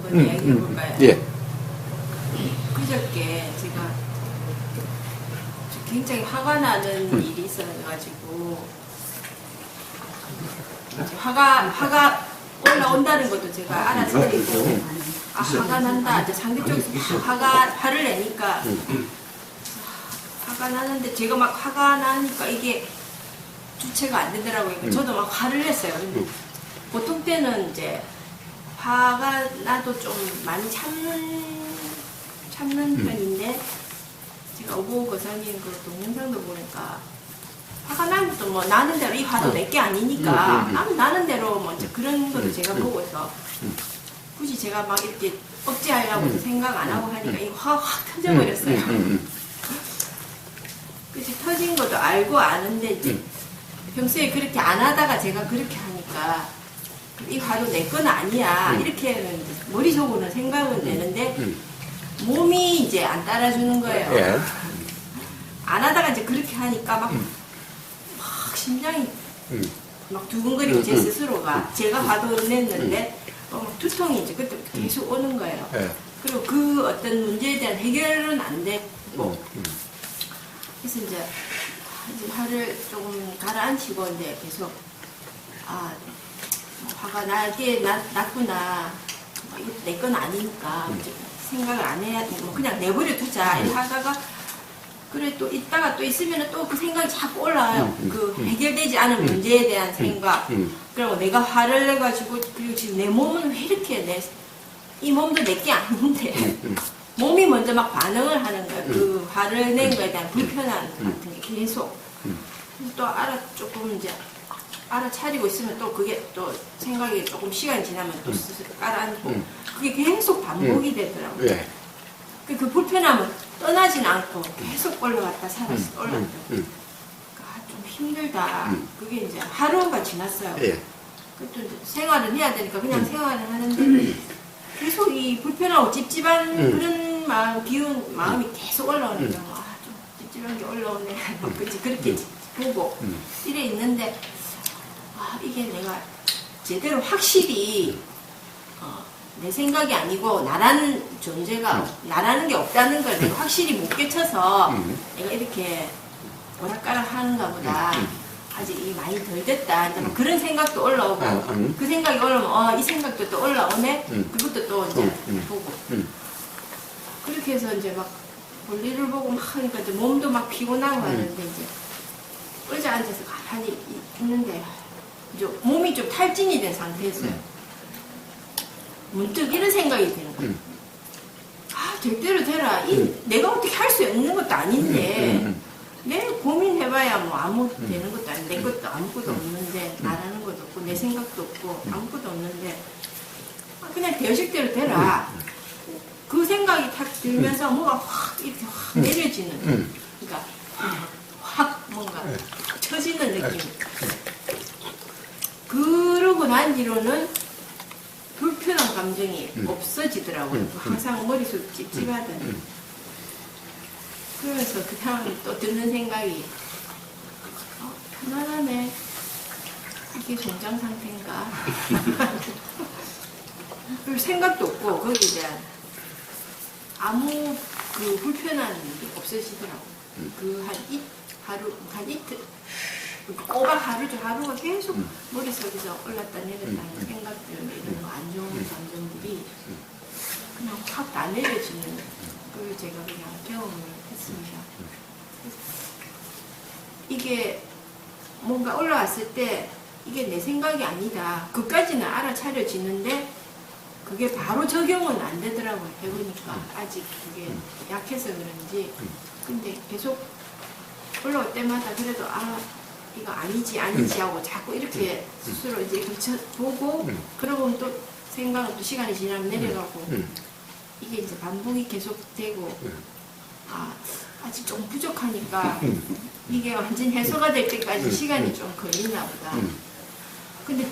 한번 이야기해 볼까요? 예. 그저께 제가 굉장히 화가 나는 일이 있어가지고 화가 올라온다는 것도 제가 알아차리고 화가 난다. 이제 상대쪽에서 화를 내니까 화가 나는데 제가 막 화가 나니까 이게 주체가 안 되더라고요. 저도 막 화를 냈어요. 근데 보통 때는 이제 화가 나도 좀 많이 참는 편인데 제가 오보 거사님 그 동영상도 보니까 화가 나면 또 뭐 나는 대로 이 화도 내게 아니니까 나는 대로 뭐 이제 그런 거를 제가 보고서 굳이 제가 막 이렇게 억제하려고 생각 안 하고 하니까 이 화가 확 터져버렸어요. 그래서 터진 것도 알고 아는데 이제 평소에 그렇게 안 하다가 제가 그렇게 하니까 이 화도 내 건 아니야 이렇게 머릿속으로는 생각은 되는데 몸이 이제 안 따라주는 거예요. 예. 안 하다가 이제 그렇게 하니까 막 심장이 막 두근거리고 제 스스로가 제가 화도 냈는데 막 두통이 이제 그때부터 계속 오는 거예요. 예. 그리고 그 어떤 문제에 대한 해결은 안 됐고 그래서 이제 화를 조금 가라앉히고 이제 계속 화가 나게 났구나. 이거 내 건 아니니까 생각을 안 해야 돼. 뭐 그냥 내버려 두자. 이렇게 하다가 그래 또 있다가 또 있으면 또 그 생각이 자꾸 올라와요. 그 해결되지 않은 문제에 대한 생각. 그리고 내가 화를 내가지고 그리고 지금 내 몸은 왜 이렇게 이 몸도 내게 아닌데 몸이 먼저 막 반응을 하는 거예요. 그 화를 낸 거에 대한 불편함 같은 게 계속. 또 조금 이제 알아차리고 있으면 또 그게 또 생각이 조금 시간이 지나면 또 스스로 깔아앉고 그게 계속 반복이 되더라고요. 예. 그 불편함은 떠나진 않고 계속 올라갔다 살았어 올라갔다. 그러니까 좀 힘들다. 그게 이제 하루가 지났어요. 예. 또 이제 생활을 해야 되니까 그냥 생활을 하는데 계속 이 불편하고 찝찝한 그런 마음이 계속 올라오는 거예요. 좀 찝찝한 게 올라오네. 그치 그렇게 보고 이래 있는데 이게 내가 제대로 확실히 내 생각이 아니고 나라는 존재가 나라는 게 없다는 걸 내가 확실히 못 깨쳐서 내가 이렇게 오락가락 하는가 보다. 아직 이 많이 덜 됐다. 이제 막 그런 생각도 올라오고 그 생각이 올라오면 이 생각도 또 올라오네. 그것도 또 이제 보고 그렇게 해서 이제 막 볼일을 보고 막 하니까 이제 몸도 막 피곤하고 하는데 이제 의자 앉아서 가만히 있는데 이제 몸이 좀 탈진이 된 상태였어요. 문득 이런 생각이 드는 거예요. 될 대로 되라. 내가 어떻게 할 수 있는 것도 아닌데 내 고민해봐야 뭐 아무 되는 것도 아닌데 내 것도 아무것도 없는데 나라는 것도 없고 내 생각도 없고 아무것도 없는데 그냥 되어식대로 되라. 그 생각이 탁 들면서 뭐가 확 이렇게 확 내려지는 그러니까 확 뭔가 처지는 느낌. 그러고 난 뒤로는 불편한 감정이 없어지더라고요. 항상 머릿속 찝찝하던. 그러면서 그 다음에 또 드는 생각이 편안하네. 이게 종장 상태인가? 별 생각도 없고 거기에 대한 아무 그 불편한 게 없어지더라고요. 그 한 이틀 꼬박 하루가 계속 머릿속에서 올랐다 내렸다 하는 생각들 이런 거 안 좋은 감정들이 그냥 확 다 내려지는 걸 제가 그냥 경험을 했습니다. 이게 뭔가 올라왔을 때 이게 내 생각이 아니다. 그까지는 알아차려지는데 그게 바로 적용은 안 되더라고요. 해보니까 아직 그게 약해서 그런지. 근데 계속 올라올 때마다 그래도 이거 아니지 하고 자꾸 이렇게 스스로 이제 보고 그러고 또 생각은 또 시간이 지나면 내려가고 이게 이제 반복이 계속되고 아직 좀 부족하니까 이게 완전 해소가 될 때까지 시간이 좀 걸리나 보다. 근데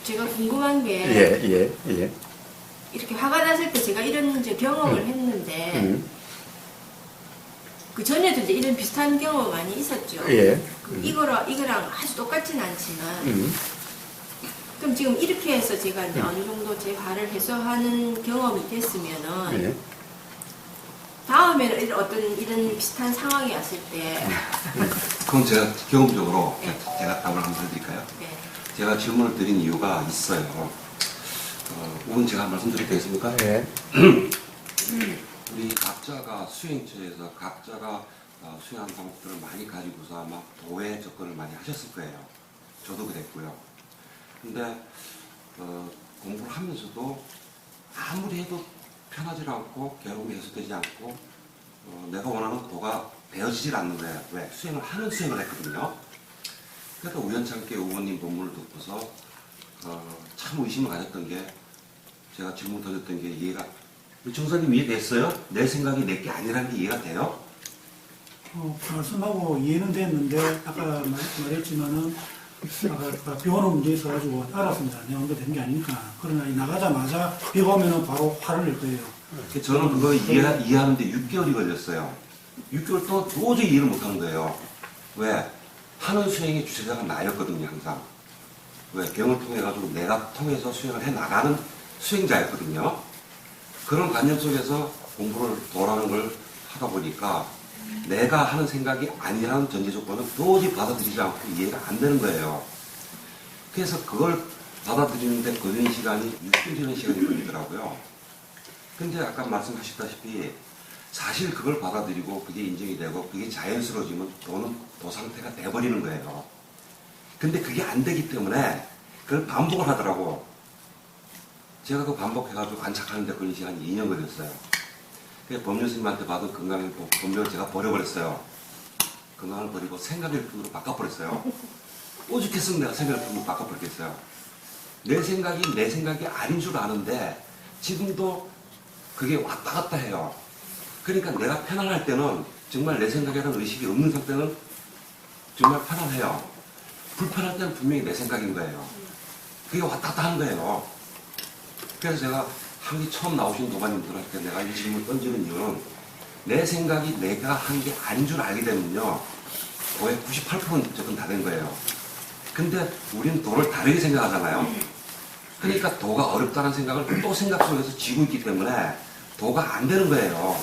제가 궁금한 게 이렇게 화가 났을 때 제가 이런 이제 경험을 했는데 그 전에도 이제 이런 비슷한 경험 많이 있었죠. 예. 이거랑 아주 똑같진 않지만 그럼 지금 이렇게 해서 제가 이제 어느 정도 제 화를 해소하는 경험이 됐으면은 네. 다음에는 이런 비슷한 상황이 왔을 때 그건 제가 경험적으로 네. 제가 답을 한번 해드릴까요? 네. 제가 질문을 드린 이유가 있어요. 오늘 제가 말씀드릴 되겠습니까? 네. 우리 각자가 수행처에서 각자가 수행한 방법들을 많이 가지고서 아마 도에 접근을 많이 하셨을 거예요. 저도 그랬고요. 근데 공부를 하면서도 아무리 해도 편하지 않고 괴로움이 해소되지 않고 내가 원하는 도가 되어지질 않는 거예요. 왜? 수행을 하는 수행을 했거든요. 그러니까 우연찮게 의원님 본문을 듣고서 참 의심을 가졌던 게 제가 질문 던졌던 게 이해가 정사님 이해됐어요? 내 생각이 내게 아니라는 게 이해가 돼요? 말씀하고 이해는 됐는데 아까 말했지만은 아까 비 오는 문제 있어가지고 알았습니다. 내가 언급된 게 아니니까. 그러나 나가자마자 비가 오면은 바로 화를 낼 거예요. 저는 그거 이해하는데 6개월이 걸렸어요. 6개월 동안 도저히 이해를 못하는 거예요. 왜? 하는 수행의 주체자가 나였거든요, 항상. 왜? 경을 통해가지고 내가 통해서 수행을 해나가는 수행자였거든요. 그런 관념 속에서 공부를 도라는 걸 하다 보니까 내가 하는 생각이 아니라는 전제 조건은 도저히 받아들이지 않고 이해가 안 되는 거예요. 그래서 그걸 받아들이는데 걸리는 시간이 6개월이라는 시간이 걸리더라고요. 근데 아까 말씀하셨다시피 사실 그걸 받아들이고 그게 인정이 되고 그게 자연스러워지면 도는 도 상태가 돼버리는 거예요. 근데 그게 안 되기 때문에 그걸 반복을 하더라고. 제가 그 반복해가지고 안착하는데 걸린 시간이 2년 걸렸어요. 그래서 법률 스님한테 받은 건강의 법률을 제가 버려버렸어요. 건강을 버리고 생각의 품으로 바꿔버렸어요. 오죽했으면 내가 생각의 품으로 바꿔버렸겠어요. 내 생각이 아닌 줄 아는데 지금도 그게 왔다 갔다 해요. 그러니까 내가 편안할 때는 정말 내 생각이라는 의식이 없는 상태는 정말 편안해요. 불편할 때는 분명히 내 생각인 거예요. 그게 왔다 갔다 하는 거예요. 그래서 제가 한기 처음 나오신 도반님들한테 내가 이 질문을 던지는 이유는 내 생각이 내가 한 게 아닌 줄 알게 되면요. 거의 98%는 접근 다 된 거예요. 근데 우리는 도를 다르게 생각하잖아요. 그러니까 도가 어렵다는 생각을 또 생각 속에서 쥐고 있기 때문에 도가 안 되는 거예요.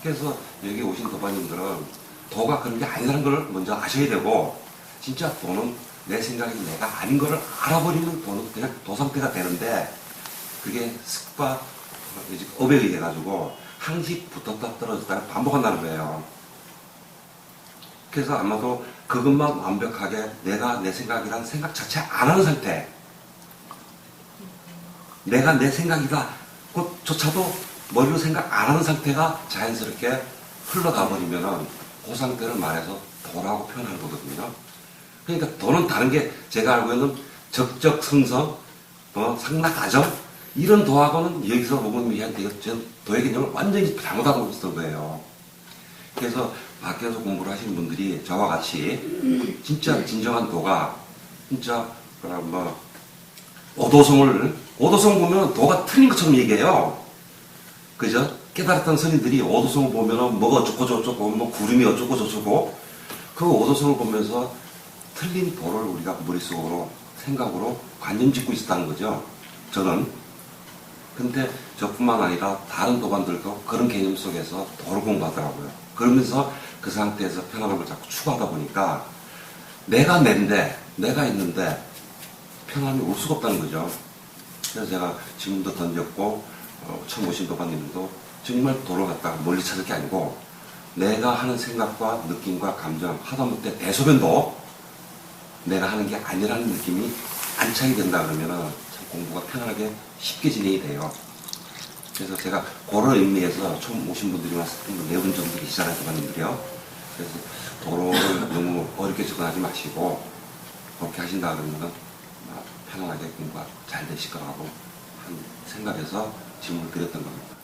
그래서 여기 오신 도반님들은 도가 그런 게 아니라는 걸 먼저 아셔야 되고 진짜 도는 내 생각이 내가 아닌 거를 알아버리면 도는 그냥 도 상태가 되는데 그게 습과 업에 의해 가지고 항시 붙었다 떨어졌다 반복한다는 거예요. 그래서 아마도 그것만 완벽하게 내가 내 생각이라는 생각 자체 안 하는 상태, 내가 내 생각이다 그조차도 머리로 생각 안 하는 상태가 자연스럽게 흘러가 버리면은 그 상태를 말해서 도라고 표현하는 거거든요. 그러니까 도는 다른 게 제가 알고 있는 적적성성, 상락가정 이런 도하고는 여기서 모범이한테 도의 개념을 완전히 잘못하고 있었던 거예요. 그래서 밖에서 공부를 하시는 분들이 저와 같이 진짜 진정한 도가 진짜 오도성을 오도성 보면 도가 틀린 것처럼 얘기해요. 그죠? 깨달았던 스님들이 오도성을 보면은 뭐가 어쩌고 저쩌고 뭐 구름이 어쩌고 저쩌고 그 오도성을 보면서 틀린 도를 우리가 머릿속으로 생각으로 관념 짓고 있었다는 거죠. 저는. 근데 저뿐만 아니라 다른 도반들도 그런 개념 속에서 도를 공부하더라고요. 그러면서 그 상태에서 편안함을 자꾸 추구하다 보니까 내가 낸데 내가 있는데 편안함이 올 수가 없다는 거죠. 그래서 제가 질문도 던졌고 처음 오신 도반님도 정말 도를 갖다가 멀리 찾을 게 아니고 내가 하는 생각과 느낌과 감정 하다못해 대소변도 내가 하는 게 아니라는 느낌이 안착이 된다 그러면은 참 공부가 편안하게 쉽게 진행이 돼요. 그래서 제가 그런 의미에서 처음 오신 분들이 왔을 때 4분 정도 계시잖아요, 도반님들이요. 그래서 도로를 너무 어렵게 접근하지 마시고 그렇게 하신다 그러면은 편안하게 공부가 잘 되실 거라고 생각해서 질문을 드렸던 겁니다.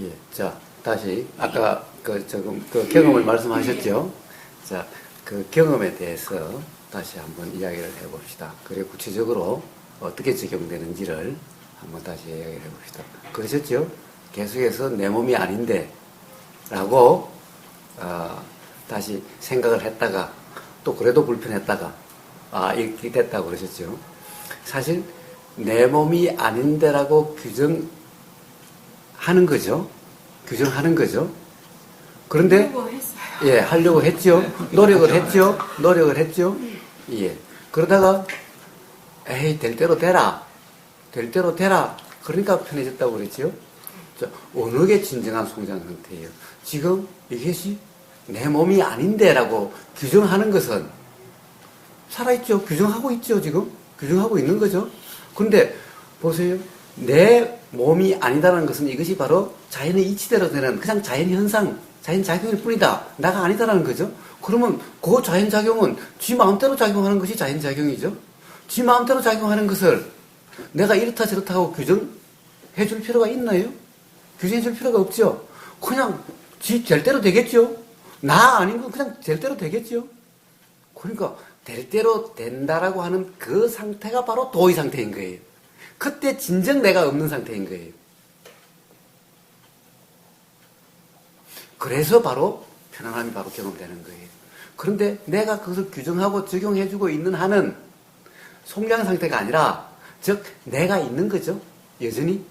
예. 자, 다시 아까 조금 경험을 말씀하셨죠. 자, 그 경험에 대해서 다시 한번 이야기를 해봅시다. 그래 구체적으로 어떻게 적용되는지를 한번 다시 이야기를 해봅시다. 그러셨죠? 계속해서 내 몸이 아닌데 라고 다시 생각을 했다가 또 그래도 불편했다가 이렇게 됐다고 그러셨죠? 사실 내 몸이 아닌데라고 규정하는 거죠. 규정하는 거죠. 그런데 하려고 했어요. 예, 하려고 했죠. 노력을 했죠. 노력을 했죠. 예. 그러다가 에이, 될 대로 되라. 될 대로 되라. 그러니까 편해졌다고 그랬죠. 자, 어느 게 진정한 성장 상태예요? 지금 이것이 내 몸이 아닌데라고 규정하는 것은 살아있죠. 규정하고 있죠, 지금. 규정하고 있는 거죠. 그런데 보세요. 내 몸이 아니다라는 것은 이것이 바로 자연의 이치대로 되는 그냥 자연 현상, 자연 작용일 뿐이다. 나가 아니다라는 거죠. 그러면 그 자연 작용은 지 마음대로 작용하는 것이 자연 작용이죠. 지 마음대로 작용하는 것을 내가 이렇다 저렇다 하고 규정해 줄 필요가 있나요? 규정해 줄 필요가 없죠. 그냥 지 될 대로 되겠죠. 나 아닌 건 그냥 될 대로 되겠죠. 그러니까 될 대로 된다라고 하는 그 상태가 바로 도의 상태인 거예요. 그때 진정 내가 없는 상태인 거예요. 그래서 바로 편안함이 바로 경험되는 거예요. 그런데 내가 그것을 규정하고 적용해주고 있는 한은 송장 상태가 아니라 즉 내가 있는 거죠. 여전히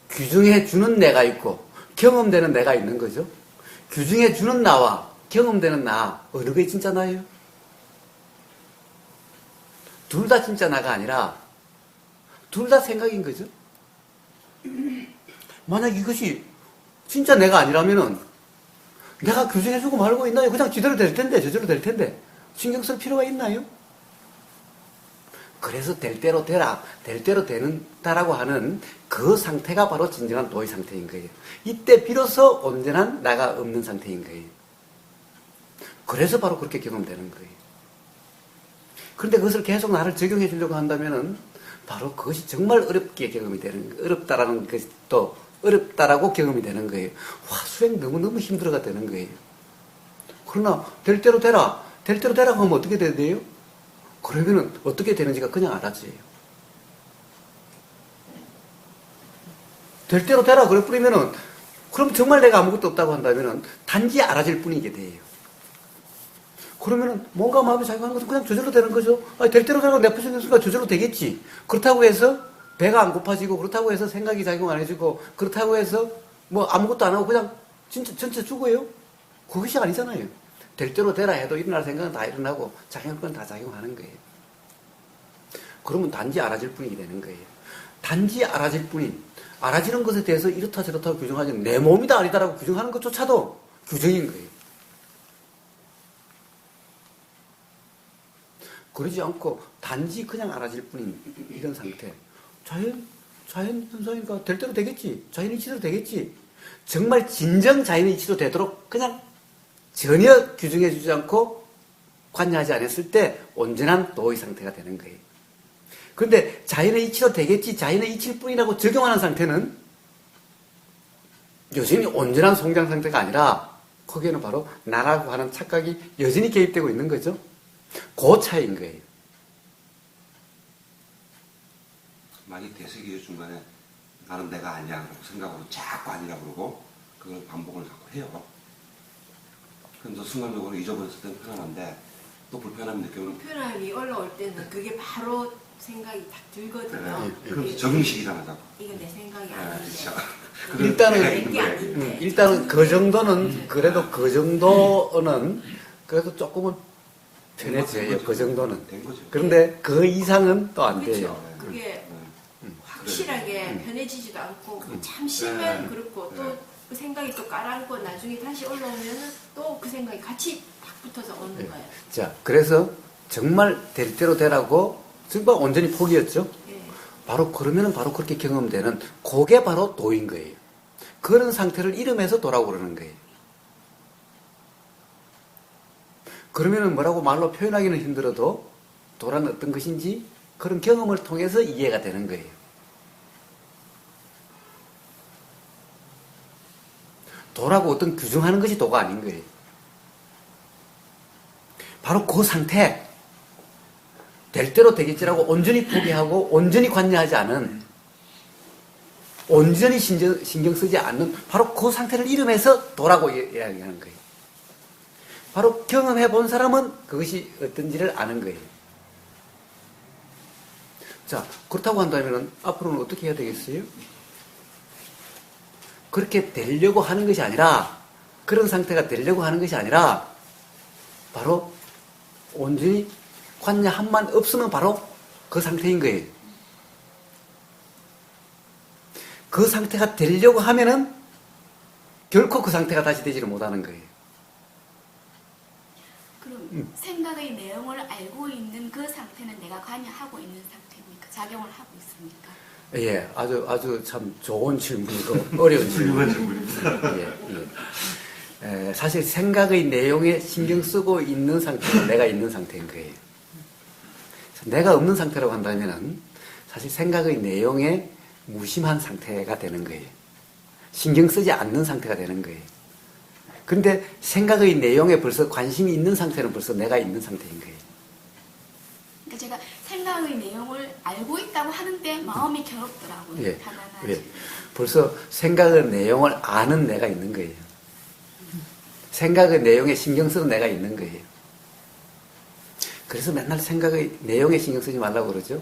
규정해주는 내가 있고 경험되는 내가 있는 거죠. 규정해주는 나와 경험되는 나 어느 게 진짜 나예요? 둘 다 진짜 나가 아니라 둘 다 생각인 거죠. 만약 이것이 진짜 내가 아니라면은 내가 규정해주고 말고 있나요? 그냥 지대로 될 텐데 저절로 될 텐데 신경 쓸 필요가 있나요? 그래서 될 대로 되라, 될 대로 되는다라고 하는 그 상태가 바로 진정한 도의 상태인 거예요. 이때 비로소 온전한 나가 없는 상태인 거예요. 그래서 바로 그렇게 경험되는 거예요. 그런데 그것을 계속 나를 적용해 주려고 한다면은 바로 그것이 정말 어렵게 경험이 되는 거예요. 어렵다라는 것이 또 어렵다라고 경험이 되는 거예요. 와, 수행 너무너무 힘들어가 되는 거예요. 그러나 될 대로 되라, 될 대로 되라고 하면 어떻게 돼야 돼요? 그러면은 어떻게 되는지가 그냥 알아지요. 될 대로 되라 그래 뿌리면은 그럼 정말 내가 아무것도 없다고 한다면은 단지 알아질 뿐이게 돼요. 그러면은 뭔가 마음이 작용하는 것은 그냥 저절로 되는 거죠. 아니, 될 대로 되라고 내포 생겼으니까 저절로 되겠지. 그렇다고 해서 배가 안 고파지고 그렇다고 해서 생각이 작용 안 해주고 그렇다고 해서 뭐 아무것도 안 하고 그냥 진짜 전체 죽어요? 그것이 아니잖아요. 될 대로 되라 해도 일어날 생각은 다 일어나고 작용할 건 다 작용하는 거예요. 그러면 단지 알아질 뿐이게 되는 거예요. 단지 알아질 뿐인 알아지는 것에 대해서 이렇다 저렇다 규정하지 내 몸이다 아니다라고 규정하는 것조차도 규정인 거예요. 그러지 않고 단지 그냥 알아질 뿐인 이런 상태. 자연 현상이니까 될 대로 되겠지. 자연 이치대로 되겠지. 정말 진정 자연의 이치로 되도록 그냥 전혀 규정해주지 않고 관여하지 않았을 때 온전한 도의 상태가 되는 거예요. 그런데 자연의 이치로 되겠지, 자연의 이치일 뿐이라고 적용하는 상태는 여전히 온전한 성장 상태가 아니라 거기에는 바로 나라고 하는 착각이 여전히 개입되고 있는 거죠. 그 차이인 거예요. 많이 되새기의 중간에 나는 내가 아니야 그러고 생각으로 자꾸 아니라 그러고 그걸 반복을 자꾸 해요. 그럼 순간적으로 잊어버렸을 때는 편안한데 또 불편함이 느껴오는 편함이 올라올 때는 그게 바로 생각이 딱 들거든요. 그럼 적응식이잖아 자꾸. 이건 내 생각이 아닌데. 그렇죠. 일단은 그 정도는 그래도 그 정도는 그래도 조금은 편해져요. 그 정도는. 된 거죠. 그런데 그 이상은 또 안 돼요. 그렇죠. 그게 확실하게 편해지지도 않고 잠시만 그렇고 또 그 생각이 또 깔아앉고 나중에 다시 올라오면은 또 그 생각이 같이 딱 붙어서 오는 거예요. 자, 그래서 정말 될 대로 되라고 정말 온전히 포기했죠. 예. 바로 그러면은 바로 그렇게 경험되는 그게 바로 도인 거예요. 그런 상태를 이름해서 도라고 그러는 거예요. 그러면은 뭐라고 말로 표현하기는 힘들어도 도란 어떤 것인지 그런 경험을 통해서 이해가 되는 거예요. 도라고 어떤 규정하는 것이 도가 아닌 거예요. 바로 그 상태, 될 대로 되겠지라고 온전히 포기하고 온전히 관여하지 않은, 온전히 신경 쓰지 않는 바로 그 상태를 이름해서 도라고 이야기하는 거예요. 바로 경험해 본 사람은 그것이 어떤지를 아는 거예요. 자, 그렇다고 한다면 앞으로는 어떻게 해야 되겠어요? 그렇게 되려고 하는 것이 아니라, 그런 상태가 되려고 하는 것이 아니라, 바로 온전히 관냐 한만 없으면 바로 그 상태인 거예요. 그 상태가 되려고 하면은 결코 그 상태가 다시 되지를 못하는 거예요. 그럼 생각의 내용을 알고 있는 그 상태는 내가 관여하고 있는 상태입니까? 작용을 하고 있습니까? 예, 아주 참 좋은 질문이고 어려운 훌륭한 질문입니다. 질문입니다. 사실 생각의 내용에 신경 쓰고 있는 상태는 내가 있는 상태인 거예요. 내가 없는 상태라고 한다면은 사실 생각의 내용에 무심한 상태가 되는 거예요. 신경 쓰지 않는 상태가 되는 거예요. 그런데 생각의 내용에 벌써 관심이 있는 상태는 벌써 내가 있는 상태인 거예요. 그러니까 제가 생각의 내용을 알고 있다고 하는데 마음이 괴롭더라고요. 예, 편안하지. 예. 벌써 생각의 내용을 아는 내가 있는 거예요. 생각의 내용에 신경 쓰는 내가 있는 거예요. 그래서 맨날 생각의 내용에 신경 쓰지 말라고 그러죠.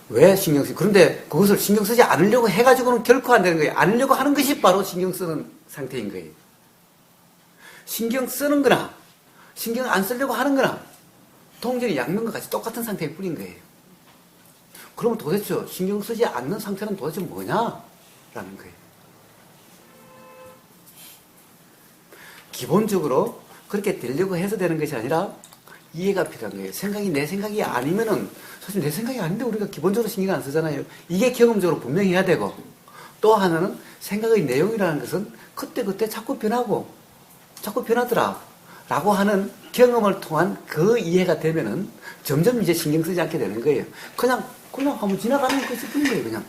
왜 신경 쓰지? 그런데 그것을 신경 쓰지 않으려고 해가지고는 결코 안 되는 거예요. 않으려고 하는 것이 바로 신경 쓰는 상태인 거예요. 신경 쓰는 거나 신경 안 쓰려고 하는 거나 동전이 양면과 같이 똑같은 상태일 뿐인 거예요. 그러면 도대체 신경 쓰지 않는 상태는 도대체 뭐냐라는 거예요. 기본적으로 그렇게 되려고 해서 되는 것이 아니라 이해가 필요한 거예요. 생각이 내 생각이 아니면은 사실 내 생각이 아닌데 우리가 기본적으로 신경 안 쓰잖아요. 이게 경험적으로 분명히 해야 되고, 또 하나는 생각의 내용이라는 것은 그때그때 자꾸 변하더라 라고 하는 경험을 통한 그 이해가 되면은 점점 이제 신경 쓰지 않게 되는 거예요. 그냥 한번 지나가는 것이 뿐인 거예요. 그냥.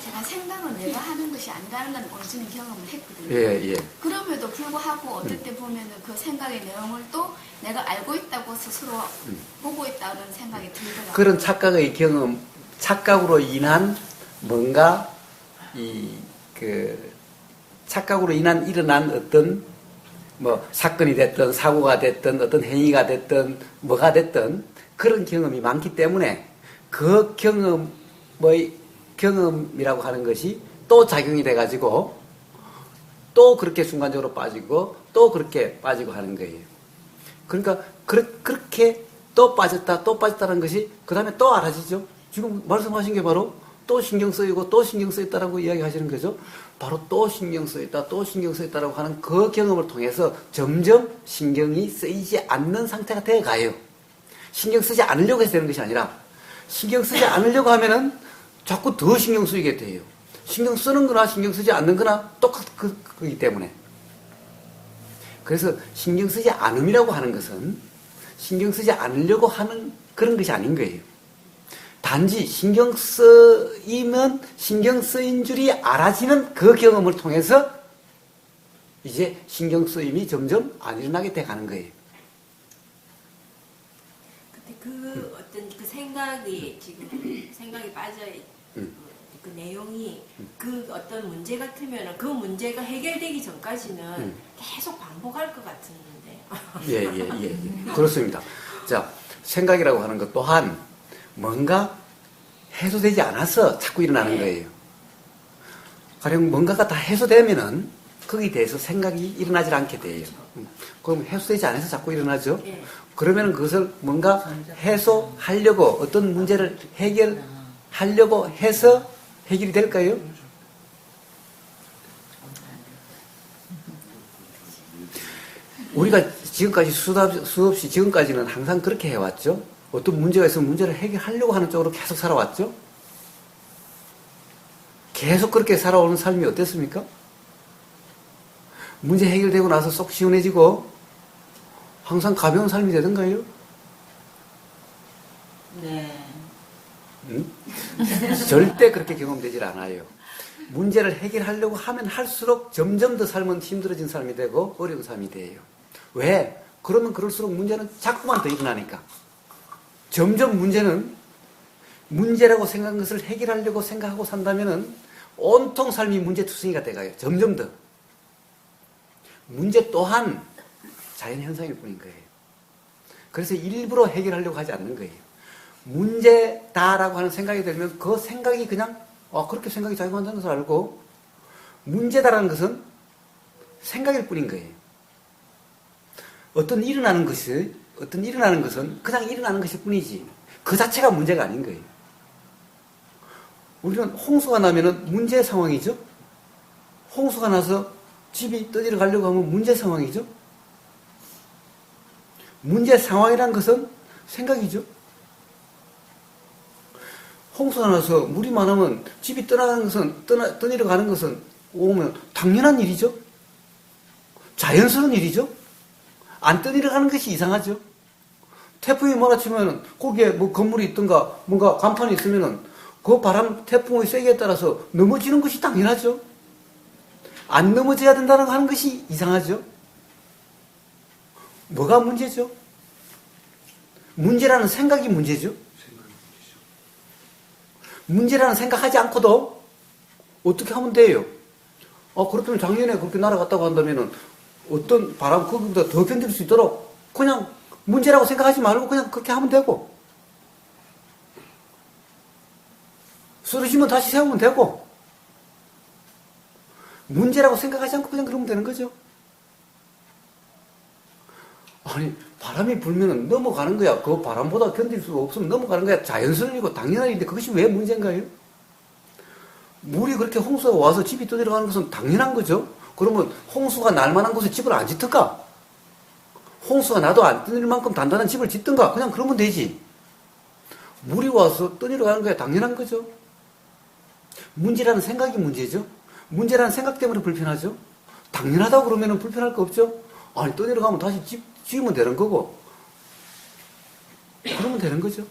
제가 생각은 내가 하는 것이 아니라는 건 온전히 경험을 했거든요. 예. 그럼에도 불구하고 어떨 때 보면은 그 생각의 내용을 또 내가 알고 있다고 스스로 보고 있다는 생각이 들더라고요. 그런 착각의 경험, 착각으로 인한 뭔가 착각으로 인한 일어난 어떤 뭐 사건이 됐든 사고가 됐든 어떤 행위가 됐든 뭐가 됐든 그런 경험이 많기 때문에 그 경험이라고 하는 것이 또 작용이 돼가지고 또 그렇게 순간적으로 빠지고 또 그렇게 빠지고 하는 거예요. 그러니까 그렇게 또 빠졌다는 것이 그 다음에 또 알아지죠. 지금 말씀하신 게 바로 또 신경 쓰이고 또 신경 쓰였다라고 이야기하시는 거죠. 바로 또 신경 쓰였다라고 하는 그 경험을 통해서 점점 신경이 쓰이지 않는 상태가 되어 가요. 신경 쓰지 않으려고 해서 되는 것이 아니라 신경 쓰지 않으려고 하면은 자꾸 더 신경 쓰이게 돼요. 신경 쓰는 거나 신경 쓰지 않는 거나 똑같기 때문에. 그래서 신경 쓰지 않음이라고 하는 것은 신경 쓰지 않으려고 하는 그런 것이 아닌 거예요. 단지 신경 쓰이면 신경 쓰인 줄이 알아지는 그 경험을 통해서 이제 신경 쓰임이 점점 안 일어나게 돼 가는 거예요. 근데 그 어떤 그 생각이 지금 생각이 빠져 그 내용이 그 어떤 문제 같으면 그 문제가 해결되기 전까지는 계속 반복할 것 같은데. 예. 그렇습니다. 자, 생각이라고 하는 것 또한 뭔가 해소되지 않아서 자꾸 일어나는 거예요. 가령 뭔가가 다 해소되면은 거기에 대해서 생각이 일어나질 않게 돼요. 그럼 해소되지 않아서 자꾸 일어나죠. 그러면 그것을 뭔가 해소하려고 어떤 문제를 해결하려고 해서 해결이 될까요? 우리가 지금까지 수없이 지금까지는 항상 그렇게 해왔죠. 어떤 문제가 있으면 문제를 해결하려고 하는 쪽으로 계속 살아왔죠. 계속 그렇게 살아오는 삶이 어땠습니까? 문제 해결되고 나서 쏙 시원해지고 항상 가벼운 삶이 되던가요? 네. 절대 그렇게 경험되질 않아요. 문제를 해결하려고 하면 할수록 점점 더 삶은 힘들어진 삶이 되고 어려운 삶이 돼요. 왜? 그러면 그럴수록 문제는 자꾸만 더 일어나니까. 점점 문제라고 생각한 것을 해결하려고 생각하고 산다면은 온통 삶이 문제투성이가 돼가요. 점점 더. 문제 또한 자연현상일 뿐인 거예요. 그래서 일부러 해결하려고 하지 않는 거예요. 문제다라고 하는 생각이 들면 그 생각이 그냥 그렇게 생각이 작용한다는 것을 알고 문제다라는 것은 생각일 뿐인 거예요. 어떤 일어나는 것은 그냥 일어나는 것일 뿐이지 그 자체가 문제가 아닌 거예요. 우리는 홍수가 나면은 문제 상황이죠. 홍수가 나서 집이 떠지러 가려고 하면 문제 상황이죠. 문제 상황이라는 것은 생각이죠. 홍수가 나서 물이 많으면 집이 떠내려 가는 것은 오면 당연한 일이죠. 자연스러운 일이죠. 안 떠내려 가는 것이 이상하죠. 태풍이 몰아치면 거기에 뭐 건물이 있든가 뭔가 간판이 있으면은 그 바람 태풍의 세기에 따라서 넘어지는 것이 당연하죠. 안 넘어져야 된다는 거 하는 것이 이상하죠. 뭐가 문제죠? 문제라는 생각이 문제죠. 문제라는 생각하지 않고도 어떻게 하면 돼요? 그렇다면 작년에 그렇게 날아갔다고 한다면은 어떤 바람 거기보다 더 견딜 수 있도록 그냥 문제라고 생각하지 말고 그냥 그렇게 하면 되고 쓰러지면 다시 세우면 되고 문제라고 생각하지 않고 그냥 그러면 되는 거죠. 아니 바람이 불면은 넘어가는 거야. 그 바람보다 견딜 수가 없으면 넘어가는 거야. 자연스러운 일이고 당연한 일인데 그것이 왜 문제인가요? 물이 그렇게 홍수가 와서 집이 떠내려가는 것은 당연한 거죠. 그러면 홍수가 날 만한 곳에 집을 안 짓든가 홍수가 나도 안 떠내릴 만큼 단단한 집을 짓든가 그냥 그러면 되지. 물이 와서 떠내려가는 거야 당연한 거죠. 문제라는 생각이 문제죠. 문제라는 생각 때문에 불편하죠. 당연하다고 그러면 불편할 거 없죠. 아니 떠내려가면 다시 지으면 되는 거고 그러면 되는 거죠.